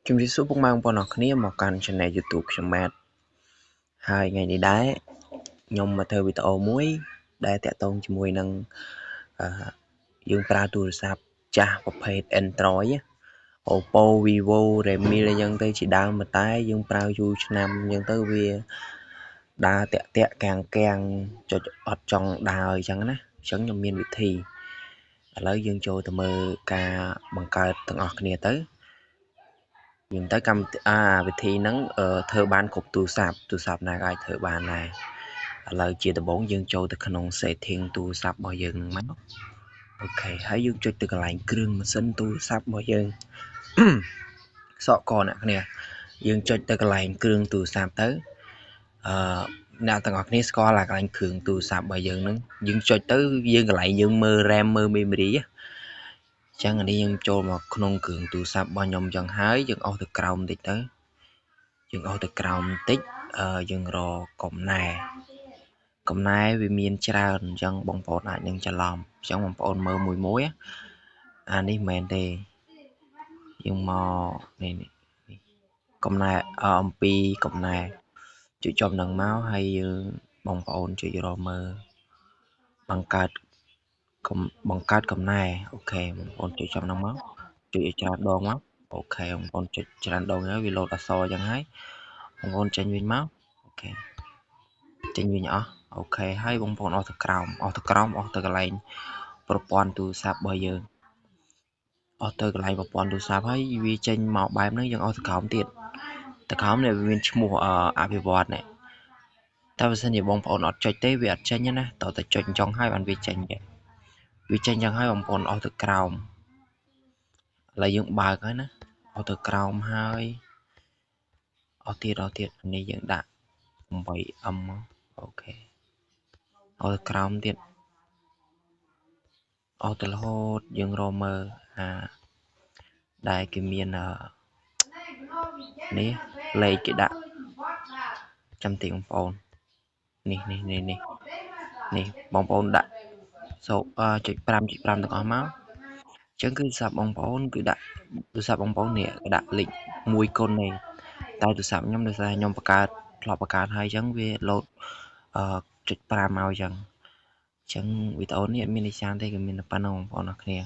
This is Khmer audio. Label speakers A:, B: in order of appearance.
A: ជំរាបសួរពុកម៉ែបងប្អូនអរគ្នាមកកាន់ Channel YouTube ខ្ញុំម៉ាតហើយថ្ងៃនេះដែរខ្ញុំមកធ្វើវីដេអូមួយដែលតាក់ទងជាមួយនឹងយើងប្រើទូរស័ព្ទចាស់ប្រភេទ Android Oppo Vivo Redmi អញ្ចឹងទៅជាដើមតែយើងប្រើយូរឆ្នាំអញ្ចឹងទៅវាដើរតាក់កាំងចុចអត់ចង់ដើរអញ្ចឹងណាអញ្ចឹងខ្ញុំមានវិធីឥឡូវយើងចូលទៅមើលការបង្កើតទាំងអស់គ្នាទៅយើងទៅកម្មវិធីហ្នឹងធ្វើបានគ្រប់ទូរស័ព្ទណាក៏អាចធ្វើបានដែរឥឡូវជាដំបូងយើងចូលទៅក្នុង setting ទូរស័ព្ទរបស់យើងហ្នឹងមកអូខេហើយយើងចុចទៅកន្លែងគ្រឿងម៉ាស៊ីនទូរស័ព្ទរបស់យើងសក់កអ្នកគ្នាយើងចុចទៅកន្លែងគ្រឿងទូរស័ព្ទទៅអ្នកទាំងអស់គ្នាស្គាល់កន្លែងគ្រឿងទូរស័ព្ទរបស់យើងហ្នឹងយើងចុចទៅយើងកន្លែងយើងមើល RAM មើល memory ចឹងអានេះយើងចូលមកក្នុងគ្រឿងទូរស័ព្ទរបស់ខ្ញុំចឹងហើយយើងអស់ទៅក្រោមបន្តិចទៅយើងអស់ទៅក្រោមបន្តិចយើងរកកំណែវាមានច្រើនអញ្ចឹងបងប្អូនអាចនឹងច្រឡំអញ្ចឹងបងប្អូនមើលមួយអានេះមិនមែនទេយើងមកនេះកំណែអំពីកំណែចុចចំនឹងមកហើយយើងបងប្អូនចុចរកមើលបង្កើតកំណែអូខេបងប្អូនចុចចំនឹងមកចុចឲ្យច្រើនដងមកអូខេបងប្អូនចុចច្រើនដងហើយវាលោតអក្សរអញ្ចឹងហើយបងប្អូនចេញវិញមកអូខេចេញវិញអស់អូខេហើយបងប្អូនអស់ទៅក្រោមអស់ទៅកន្លែងប្រព័ន្ធទូរស័ព្ទរបស់យើងអស់ទៅកន្លែងប្រព័ន្ធទូរស័ព្ទហើយវាចេញមកបែបហ្នឹងយើងអស់ទៅក្រោមទៀតទៅក្រោមនេះវាមានឈ្មោះអភិវឌ្ឍនេះតែបើសិនជាបងប្អូនអត់ចុចទេវាអត់ចេញណាតើតែចុចចង់ហើយបានវាចេញចឹងហើយបងប្អូនអស់ទៅក្រោមឥឡូវយើងបើកហើយណាអស់ទៅក្រោមហើយអស់ទៀតនេះយើងដាក់ 8M អូខេអស់ទៅក្រោមទៀតអស់ទៅរហូតយើងរកមើលដែលគេមាននេះលេខគេដាក់ចាំតិចបងប្អូននេះបងប្អូនដាក់ចុច 5 ទាំងអស់មកអញ្ចឹងគឺទូរស័ព្ទបងប្អូនគឺដាក់ទូរស័ព្ទបងប្អូននេះដាក់លេខ1គុណទេតែទូរស័ព្ទខ្ញុំដោយសារខ្ញុំធ្លាប់បង្កើតហើយអញ្ចឹងវាលោតចុច 5 មកអញ្ចឹងវីដេអូនេះអត់មានន័យសារទេគឺមានតែប៉ុណ្ណឹងបងប្អូនអរគ្នា